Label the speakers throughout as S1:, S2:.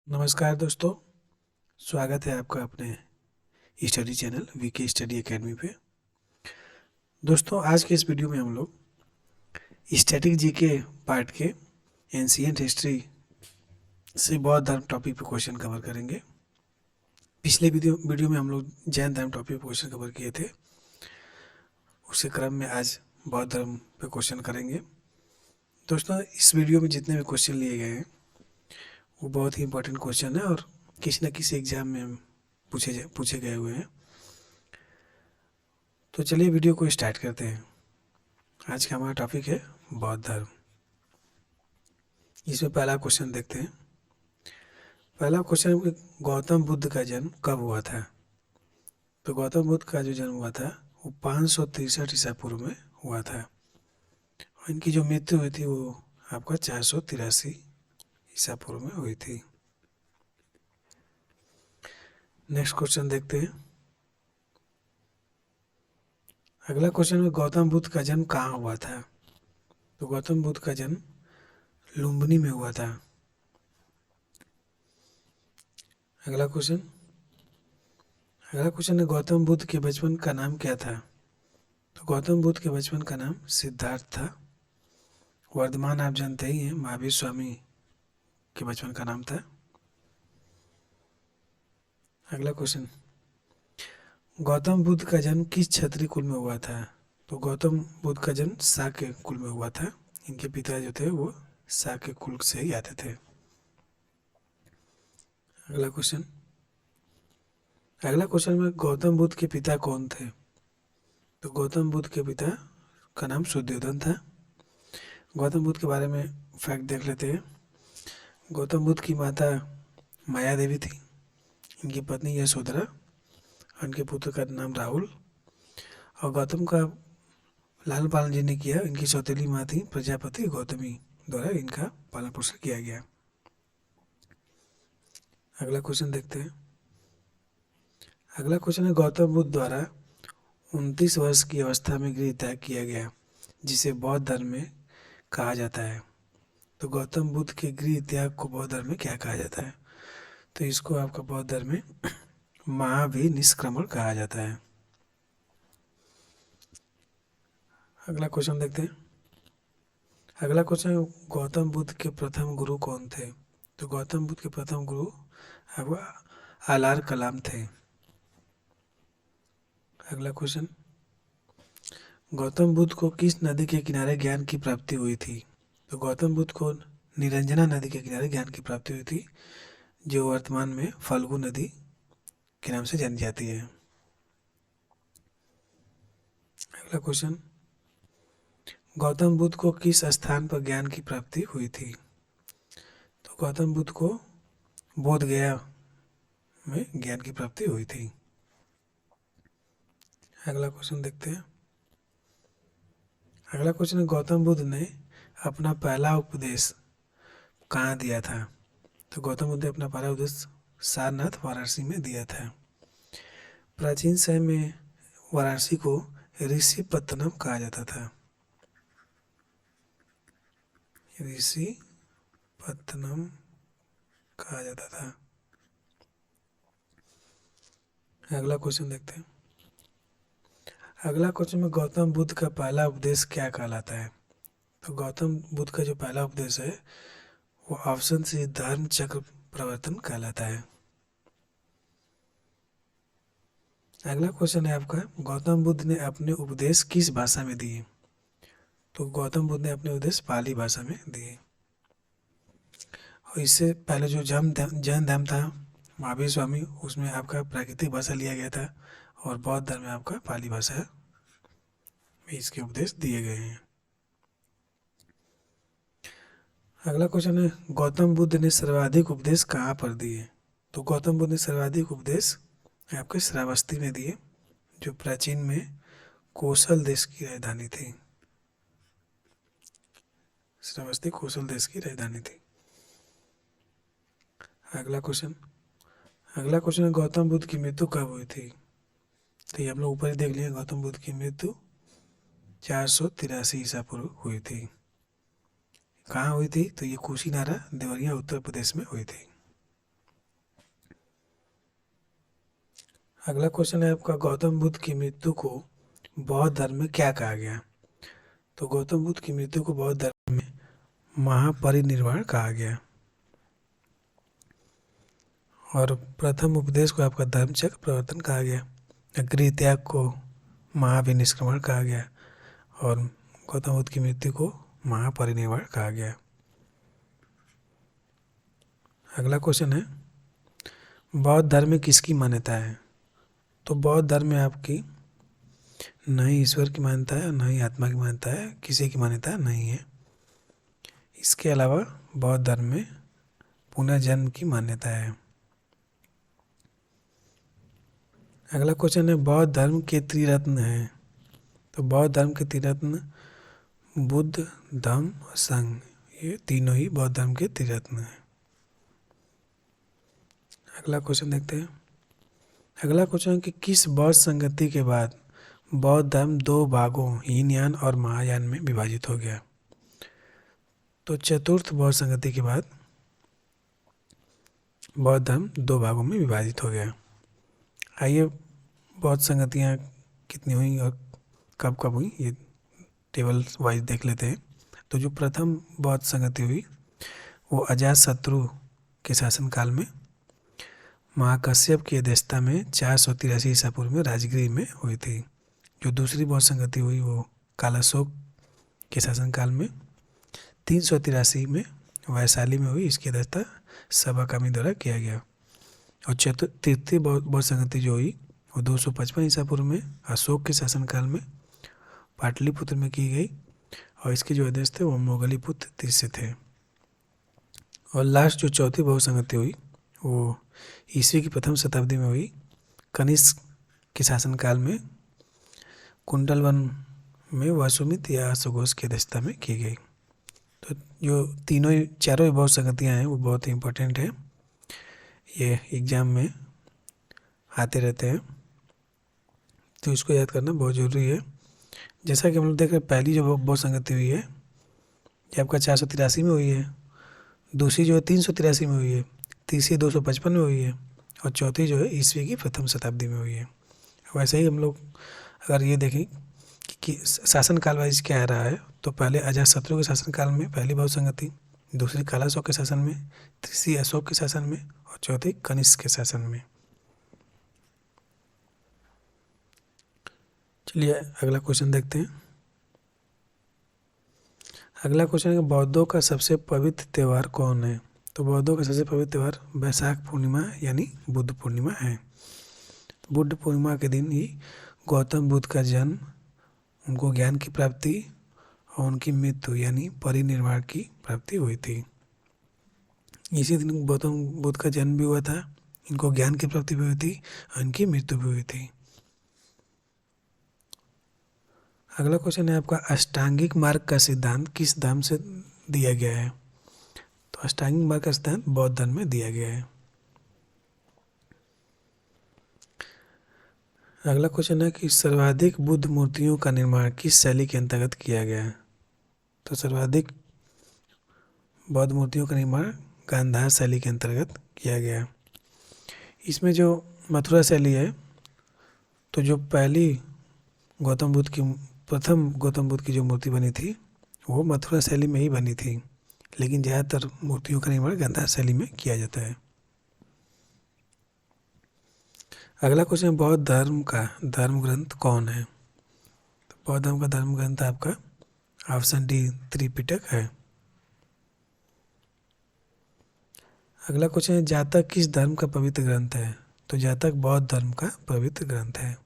S1: नमस्कार दोस्तों, स्वागत है आपका अपने study channel VK study academy पे। दोस्तों, आज के इस वीडियो में हम लोग स्टैटिक जीके पार्ट के एंशिएंट हिस्ट्री से बौद्ध धर्म टॉपिक पे क्वेश्चन कवर करेंगे। पिछले वीडियो में हम लोग जैन धर्म टॉपिक पे क्वेश्चन कवर किए थे। उसी क्रम में आज बौद्ध धर्म पे क्वेश्चन करेंगे। दोस्तों, इस वीडियो में जितने भी क्वेश्चन लिए गए हैं वो बहुत ही इंपॉर्टेंट क्वेश्चन है और किसी न किसी एग्जाम में पूछे गए हुए हैं। तो चलिए वीडियो को स्टार्ट करते हैं। आज का हमारा टॉपिक है बौद्ध धर्म। इसमें पहला क्वेश्चन देखते हैं। पहला क्वेश्चन, गौतम बुद्ध का जन्म कब हुआ था? तो गौतम बुद्ध का जो जन्म हुआ था वो 563 ईसा पूर्व में हुआ था और इनकी जो मृत्यु हुई थी वो आपका 483 ईसा पूर्व में हुई थी। नेक्स्ट क्वेश्चन देखते हैं। अगला क्वेश्चन में गौतम बुद्ध का जन्म कहाँ हुआ था? तो गौतम बुद्ध का जन्म लुम्बिनी में हुआ था। अगला क्वेश्चन है, गौतम बुद्ध के बचपन का नाम क्या था? तो गौतम बुद्ध के बचपन का नाम सिद्धार्थ था। वर्धमान आप जानते ही हैं, महावीर स्वामी के बचपन का नाम था। अगला क्वेश्चन, गौतम बुद्ध का जन्म किस क्षत्रिय कुल में हुआ था? तो गौतम बुद्ध का जन्म शाक्य कुल में हुआ था। इनके पिता जो थे वो शाक्य कुल से ही आते थे। अगला क्वेश्चन में गौतम बुद्ध के पिता कौन थे? तो गौतम बुद्ध के पिता का नाम शुद्धोधन था। गौतम बुद्ध के बारे में फैक्ट देख लेते हैं। गौतम बुद्ध की माता माया देवी थी, इनकी पत्नी यशोधरा, उनके पुत्र का नाम राहुल, और गौतम का लालन पालन जिन्हें किया इनकी सौतेली माँ थी प्रजापति गौतमी, द्वारा इनका पालन पोषण किया गया। अगला क्वेश्चन देखते हैं। अगला क्वेश्चन है, गौतम बुद्ध द्वारा 29 वर्ष की अवस्था में गृह त्याग किया गया जिसे बौद्ध धर्म में कहा जाता है। तो गौतम बुद्ध के गृह त्याग को बौद्ध धर्म में क्या कहा जाता है? तो इसको आपका बौद्ध धर्म में महाभिनिष्क्रमण कहा जाता है। अगला क्वेश्चन देखते हैं। अगला क्वेश्चन, गौतम बुद्ध के प्रथम गुरु कौन थे? तो गौतम बुद्ध के प्रथम गुरु आपका आलार कलाम थे। अगला क्वेश्चन, गौतम बुद्ध को किस नदी के किनारे ज्ञान की प्राप्ति हुई थी? तो गौतम बुद्ध को निरंजना नदी के किनारे ज्ञान की प्राप्ति हुई थी, जो वर्तमान में फल्गु नदी के नाम से जानी जाती है। अगला क्वेश्चन, गौतम बुद्ध को किस स्थान पर ज्ञान की प्राप्ति हुई थी? तो गौतम बुद्ध को बोध गया में ज्ञान की प्राप्ति हुई थी। अगला क्वेश्चन देखते हैं। अगला क्वेश्चन है, गौतम बुद्ध ने अपना पहला उपदेश कहाँ दिया था? तो गौतम बुद्ध ने अपना पहला उपदेश सारनाथ वाराणसी में दिया था। प्राचीन समय में वाराणसी को ऋषि पत्तनम कहा जाता था। ऋषि पत्तनम कहा जाता था। अगला क्वेश्चन देखते हैं। अगला क्वेश्चन में गौतम बुद्ध का पहला उपदेश क्या कहलाता है? तो गौतम बुद्ध का जो पहला उपदेश है वो ऑप्शन से धर्म चक्र प्रवर्तन कहलाता है। अगला क्वेश्चन है आपका, गौतम बुद्ध ने अपने उपदेश किस भाषा में दिए? तो गौतम बुद्ध ने अपने उपदेश पाली भाषा में दिए। और इससे पहले जो जैन धर्म था महावीर स्वामी, उसमें आपका प्राकृतिक भाषा लिया गया था और बौद्ध धर्म में आपका पाली भाषा में इसके उपदेश दिए गए हैं। अगला क्वेश्चन है, गौतम बुद्ध ने सर्वाधिक उपदेश कहाँ पर दिए? तो गौतम बुद्ध ने सर्वाधिक उपदेश आपके श्रावस्ती में दिए, जो प्राचीन में कौशल देश की राजधानी थी। श्रावस्ती कौशल देश की राजधानी थी। अगला क्वेश्चन है, गौतम बुद्ध की मृत्यु कब हुई थी? तो ये हम लोग ऊपर ही देख लिए, गौतम बुद्ध की मृत्यु 483 ईसा पूर्व हुई थी। कहाँ हुई थी? तो ये कुशीनारा देवरिया उत्तर प्रदेश में हुई थी। अगला क्वेश्चन है आपका, गौतम बुद्ध की मृत्यु को बौद्ध धर्म में क्या कहा गया? तो गौतम बुद्ध की मृत्यु को बौद्ध धर्म में महापरिनिर्वाण कहा गया। और प्रथम उपदेश को आपका धर्मचक्र प्रवर्तन कहा गया। गृह त्याग को महाविनिष्क्रमण कहा गया। और गौतम बुद्ध की मृत्यु को महापरिनिर्वाण कहा गया। अगला क्वेश्चन है, बौद्ध धर्म में किसकी मान्यता है? तो बौद्ध धर्म में आपकी न ही ईश्वर की मान्यता है, न ही आत्मा की मान्यता है, किसी की मान्यता नहीं है। इसके अलावा बौद्ध धर्म में पुनर्जन्म की मान्यता है। अगला क्वेश्चन है, बौद्ध धर्म के त्रिरत्न हैं। तो बौद्ध धर्म के त्रिरत्न बुद्ध, धम्म और संघ, ये तीनों ही बौद्ध धर्म के त्रिरत्न हैं। अगला क्वेश्चन देखते हैं। अगला क्वेश्चन है कि किस बौद्ध संगति के बाद बौद्ध धर्म दो भागों हीनयान और महायान में विभाजित हो गया? तो चतुर्थ बौद्ध संगति के बाद बौद्ध धर्म दो भागों में विभाजित हो गया। आइए बौद्ध संगतियाँ कितनी हुई और कब कब हुई, ये टेबल वाइज देख लेते हैं। तो जो प्रथम बौद्ध संगति हुई वो अजातशत्रु के शासनकाल में महाकश्यप की अध्यक्षता में 483 ईसा पूर्व में राजगृह में हुई थी। जो दूसरी बौद्ध संगति हुई वो कालाशोक के शासनकाल में 383 में वैशाली में हुई। इसकी अध्यक्षता सभाकर्मी द्वारा किया गया। और तृतीय बौद्ध संगति जो हुई वो 255 ईसा पूर्व में अशोक के शासनकाल में पाटलिपुत्र में की गई। और इसके जो अध्यक्ष थे वो मोगलीपुत्र तीसरे थे। और लास्ट जो चौथी बौद्ध संगति हुई वो ईस्वी की प्रथम शताब्दी में हुई। कनिष्क के शासनकाल में कुंडलवन में वसुमित या अश्वघोष की अध्यक्षता में की गई। तो जो चारों ही बौद्ध संगतियाँ हैं वो बहुत ही इम्पोर्टेंट है, ये एग्ज़ाम में आते रहते हैं, तो इसको याद करना बहुत ज़रूरी है। जैसा कि हम लोग देख रहे हैं, पहली जो बौद्ध संगति हुई है ये आपका 483 में हुई है, दूसरी जो है 383 में हुई है, तीसरी 255 में हुई है और चौथी जो है ईस्वी की प्रथम शताब्दी में हुई है। वैसे ही हम लोग अगर ये देखें कि शासनकाल वाइज क्या रहा है, तो पहले अजातशत्रु के शासनकाल में पहली बौद्ध संगति, दूसरी कालाशोक के शासन में, तीसरी अशोक के शासन में और चौथी कनिष्क के शासन में। चलिए अगला क्वेश्चन देखते हैं। अगला क्वेश्चन है, बौद्धों का सबसे पवित्र त्यौहार कौन है? तो बौद्धों का सबसे पवित्र त्यौहार वैशाख पूर्णिमा यानी बुद्ध पूर्णिमा है। बुद्ध पूर्णिमा के दिन ही गौतम बुद्ध का जन्म, उनको ज्ञान की प्राप्ति और उनकी मृत्यु यानी परिनिर्वाण की प्राप्ति हुई थी। इसी दिन गौतम बुद्ध का जन्म भी हुआ था, इनको ज्ञान की प्राप्ति भी हुई थी और इनकी मृत्यु भी हुई थी। अगला क्वेश्चन है आपका, अष्टांगिक मार्ग का सिद्धांत किस धर्म से दिया गया है? तो अष्टांगिक मार्ग का सिद्धांत बौद्ध धर्म में दिया गया है। अगला क्वेश्चन है कि सर्वाधिक बुद्ध मूर्तियों का निर्माण किस शैली के अंतर्गत किया गया है? तो सर्वाधिक बौद्ध मूर्तियों का निर्माण गांधार शैली के अंतर्गत किया गया। इसमें जो मथुरा शैली है, तो जो पहली प्रथम गौतम बुद्ध की जो मूर्ति बनी थी वो मथुरा शैली में ही बनी थी, लेकिन ज़्यादातर मूर्तियों का निर्माण गांधार शैली में किया जाता है। अगला क्वेश्चन, बौद्ध धर्म का धर्म ग्रंथ कौन है? तो बौद्ध धर्म का धर्म ग्रंथ आपका ऑप्शन डी त्रिपिटक है। अगला क्वेश्चन है, जातक किस धर्म का पवित्र ग्रंथ है? तो जातक बौद्ध धर्म का पवित्र ग्रंथ है।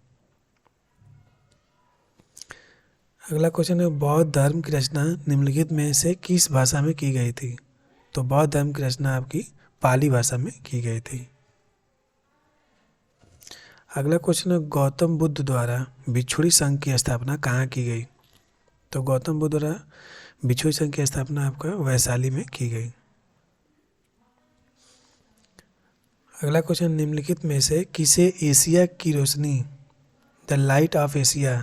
S1: अगला क्वेश्चन है, बौद्ध धर्म की रचना निम्नलिखित में से किस भाषा में की गई थी? तो बौद्ध धर्म की रचना आपकी पाली भाषा में की गई थी। अगला क्वेश्चन है, गौतम बुद्ध द्वारा भिक्षुणी संघ की स्थापना कहाँ की गई? तो गौतम बुद्ध द्वारा भिक्षुणी संघ की स्थापना आपका वैशाली में की गई। अगला क्वेश्चन, निम्नलिखित में से किसे एशिया की रोशनी, द लाइट ऑफ एशिया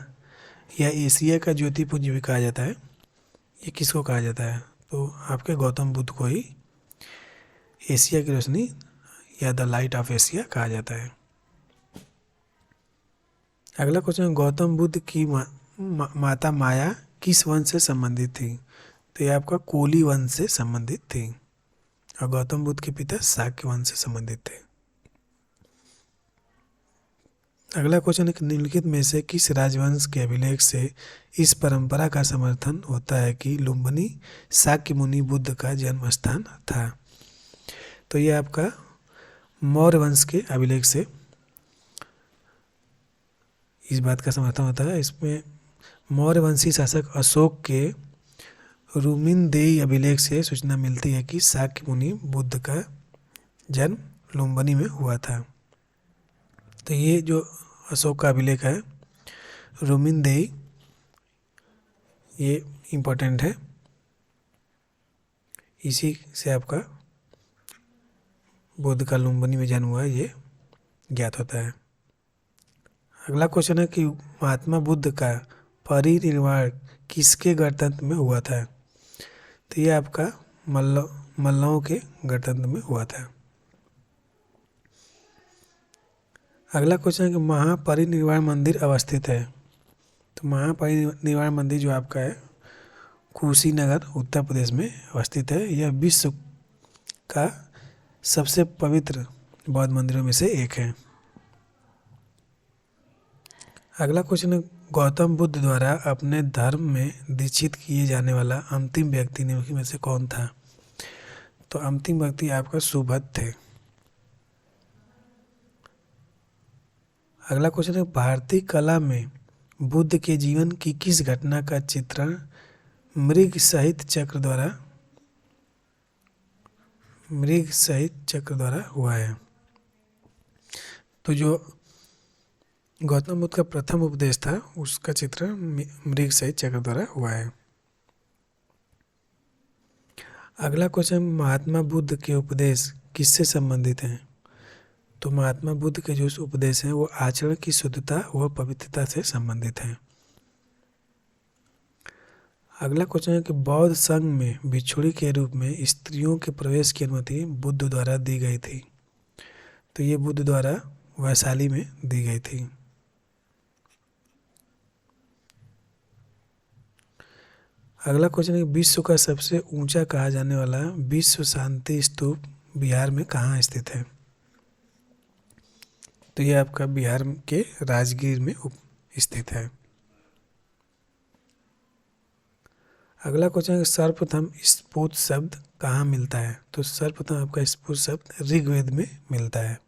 S1: या एशिया का ज्योतिपुंज भी कहा जाता है, ये किसको कहा जाता है? तो आपके गौतम बुद्ध को ही एशिया की रोशनी या द लाइट ऑफ एशिया कहा जाता है। अगला क्वेश्चन है, गौतम बुद्ध की माता माया किस वंश से संबंधित थी? तो ये आपका कोली वंश से संबंधित थी और गौतम बुद्ध के पिता शाक्य वंश से संबंधित थे। अगला क्वेश्चन है, निम्नलिखित में से किस राजवंश के अभिलेख से इस परंपरा का समर्थन होता है कि लुम्बिनी शाक्य मुनि बुद्ध का जन्म स्थान था? तो ये आपका मौर्य वंश के अभिलेख से इस बात का समर्थन होता है। इसमें मौर्य वंशी शासक अशोक के रुमिनदेई अभिलेख से सूचना मिलती है कि शाक्य मुनि बुद्ध का जन्म लुम्बिनी में हुआ था। तो ये जो अशोक का अभिलेख है रुमिनदेई, ये इम्पोर्टेंट है, इसी से आपका बुद्ध का लुम्बिनी में जन्म हुआ ये ज्ञात होता है। अगला क्वेश्चन है कि महात्मा बुद्ध का परिनिर्वाण किसके गणतंत्र में हुआ था? तो ये आपका मल्लवों के गणतंत्र में हुआ था। अगला क्वेश्चन है कि महापरिनिर्वाण मंदिर अवस्थित है? तो महापरिनिर्वाण मंदिर जो आपका है कुशीनगर उत्तर प्रदेश में अवस्थित है। यह विश्व का सबसे पवित्र बौद्ध मंदिरों में से एक है। अगला क्वेश्चन है, गौतम बुद्ध द्वारा अपने धर्म में दीक्षित किए जाने वाला अंतिम व्यक्ति निम्नलिखित में से कौन था? तो अंतिम व्यक्ति आपका सुभद्र थे। अगला क्वेश्चन है, भारतीय कला में बुद्ध के जीवन की किस घटना का चित्रण मृग सहित चक्र द्वारा हुआ है? तो जो गौतम बुद्ध का प्रथम उपदेश था उसका चित्रण मृग सहित चक्र द्वारा हुआ है। अगला क्वेश्चन, महात्मा बुद्ध के उपदेश किससे संबंधित हैं? तो महात्मा बुद्ध के जो उपदेश हैं वो आचरण की शुद्धता व पवित्रता से संबंधित हैं। अगला क्वेश्चन है कि बौद्ध संघ में भिक्षुणी के रूप में स्त्रियों के प्रवेश की अनुमति बुद्ध द्वारा दी गई थी? तो ये बुद्ध द्वारा वैशाली में दी गई थी। अगला क्वेश्चन है, विश्व का सबसे ऊंचा कहा जाने वाला विश्व शांति स्तूप बिहार में कहाँ स्थित है? तो यह आपका बिहार के राजगीर में स्थित है। अगला क्वेश्चन है, सर्वप्रथम स्फुट शब्द कहाँ मिलता है? तो सर्वप्रथम आपका स्फुट शब्द ऋग्वेद में मिलता है।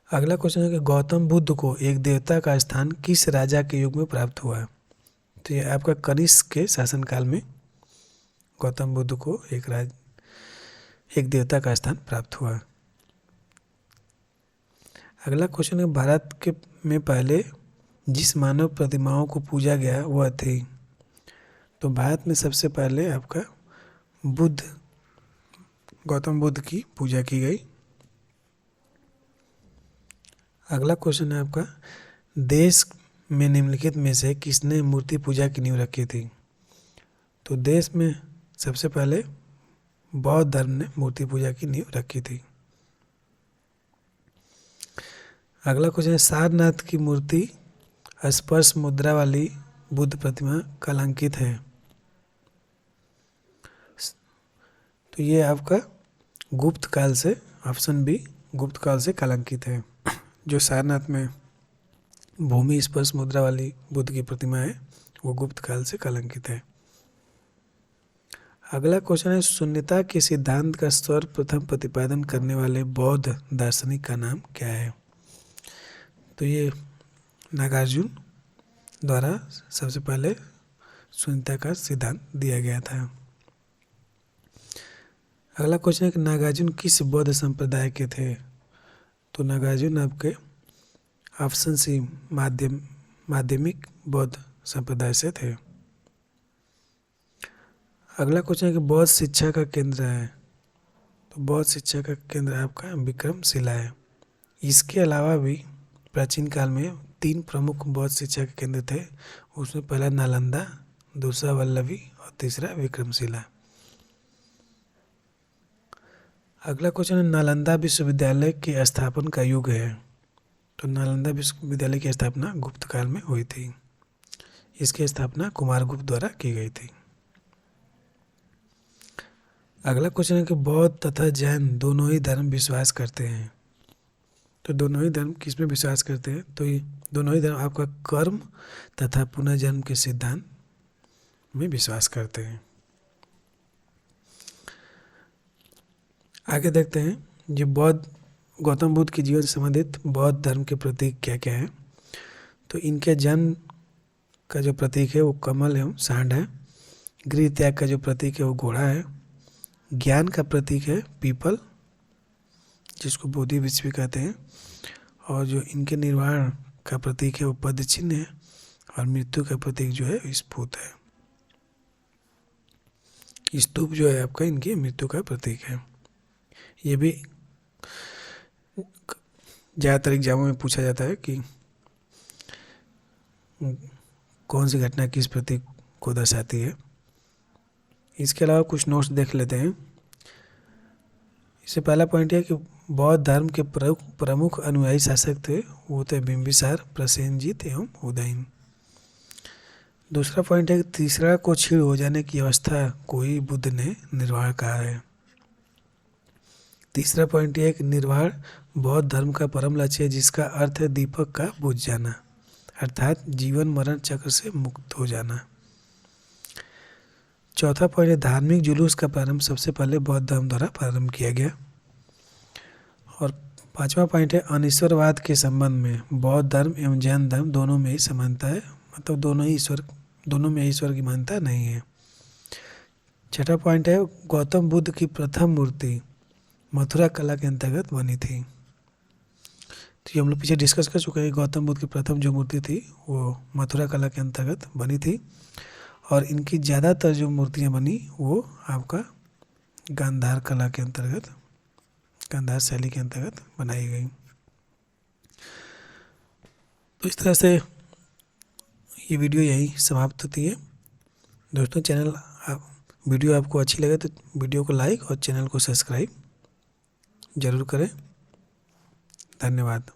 S1: अगला क्वेश्चन है कि गौतम बुद्ध को एक देवता का स्थान किस राजा के युग में प्राप्त हुआ? तो ये आपका कनिष्क के शासनकाल में गौतम बुद्ध को एक देवता का स्थान प्राप्त हुआ। अगला क्वेश्चन है, भारत के में पहले जिस मानव प्रतिमाओं को पूजा गया वह थी? तो भारत में सबसे पहले आपका गौतम बुद्ध की पूजा की गई। अगला क्वेश्चन है आपका, देश में निम्नलिखित में से किसने मूर्ति पूजा की नींव रखी थी? तो देश में सबसे पहले बौद्ध धर्म ने मूर्ति पूजा की नींव रखी थी। अगला क्वेश्चन है, सारनाथ की मूर्ति स्पर्श मुद्रा वाली बुद्ध प्रतिमा कलंकित है? तो ये आपका गुप्त काल से, ऑप्शन बी, गुप्त काल से कलंकित है। जो सारनाथ में भूमि स्पर्श मुद्रा वाली बुद्ध की प्रतिमा है वो गुप्त काल से कलंकित है। अगला क्वेश्चन है, शून्यता के सिद्धांत का सर्वप्रथम प्रतिपादन करने वाले बौद्ध दार्शनिक का नाम क्या है? तो ये नागार्जुन द्वारा सबसे पहले शून्यता का सिद्धांत दिया गया था। अगला क्वेश्चन है कि नागार्जुन किस बौद्ध संप्रदाय के थे? तो नागार्जुन आपके ऑप्शन सी माध्यमिक बौद्ध संप्रदाय से थे। अगला क्वेश्चन है कि बौद्ध शिक्षा का केंद्र है? तो बौद्ध शिक्षा का केंद्र आपका विक्रमशिला है। इसके अलावा भी प्राचीन काल में 3 प्रमुख बौद्ध शिक्षा के केंद्र थे। उसमें पहला नालंदा, दूसरा वल्लभी और तीसरा विक्रमशिला। अगला क्वेश्चन है, नालंदा विश्वविद्यालय के स्थापन का युग है? तो नालंदा विश्वविद्यालय की स्थापना गुप्त काल में हुई थी। इसकी स्थापना कुमारगुप्त द्वारा की गई थी। अगला क्वेश्चन है कि बौद्ध तथा जैन दोनों ही धर्म विश्वास करते हैं। तो दोनों ही धर्म किस में विश्वास करते हैं? तो ये दोनों ही धर्म आपका कर्म तथा पुनर्जन्म के सिद्धांत में विश्वास करते हैं। आगे देखते हैं जो गौतम बुद्ध के जीवन से संबंधित बौद्ध धर्म के प्रतीक क्या क्या है। तो इनके जन्म का जो प्रतीक है वो कमल एवं सांड है। गृह त्याग का जो प्रतीक है वो घोड़ा है। ज्ञान का प्रतीक है पीपल, जिसको बोधि वृक्ष भी कहते हैं। और जो इनके निर्वाण का प्रतीक है वो पद चिन्ह है। और मृत्यु का प्रतीक जो है स्फूत है। स्तूप जो है आपका इनकी मृत्यु का प्रतीक है। ये भी ज़्यादातर एग्जामों में पूछा जाता है कि कौन सी घटना किस प्रतीक को दर्शाती है। इसके अलावा कुछ नोट्स देख लेते हैं। इससे पहला पॉइंट है कि बौद्ध धर्म के प्रमुख अनुयायी शासक थे, वो थे बिंबिसार, प्रसेनजीत एवं उदयन। दूसरा पॉइंट है कि तीसरा को क्षीण हो जाने की अवस्था को ही बुद्ध ने निर्वाण कहा है। तीसरा पॉइंट यह है कि निर्वाण बौद्ध धर्म का परम लक्ष्य है, जिसका अर्थ है दीपक का बुझ जाना, अर्थात जीवन मरण चक्र से मुक्त हो जाना। चौथा पॉइंट है धार्मिक जुलूस का प्रारंभ सबसे पहले बौद्ध धर्म द्वारा प्रारंभ किया गया। और पांचवा पॉइंट है अनिश्वरवाद के संबंध में बौद्ध धर्म एवं जैन धर्म दोनों में ही समानता है, मतलब दोनों में ईश्वर की मान्यता नहीं है। छठा पॉइंट है गौतम बुद्ध की प्रथम मूर्ति मथुरा कला के अंतर्गत बनी थी। तो ये हम लोग पीछे डिस्कस कर चुके हैं। गौतम बुद्ध की प्रथम जो मूर्ति थी वो मथुरा कला के अंतर्गत बनी थी। और इनकी ज़्यादातर जो मूर्तियाँ बनी वो आपका गांधार कला के अंतर्गत, गांधार शैली के अंतर्गत बनाई गई। तो इस तरह से ये वीडियो यहीं समाप्त होती है। दोस्तों वीडियो आपको अच्छी लगे तो वीडियो को लाइक और चैनल को सब्सक्राइब जरूर करें। धन्यवाद।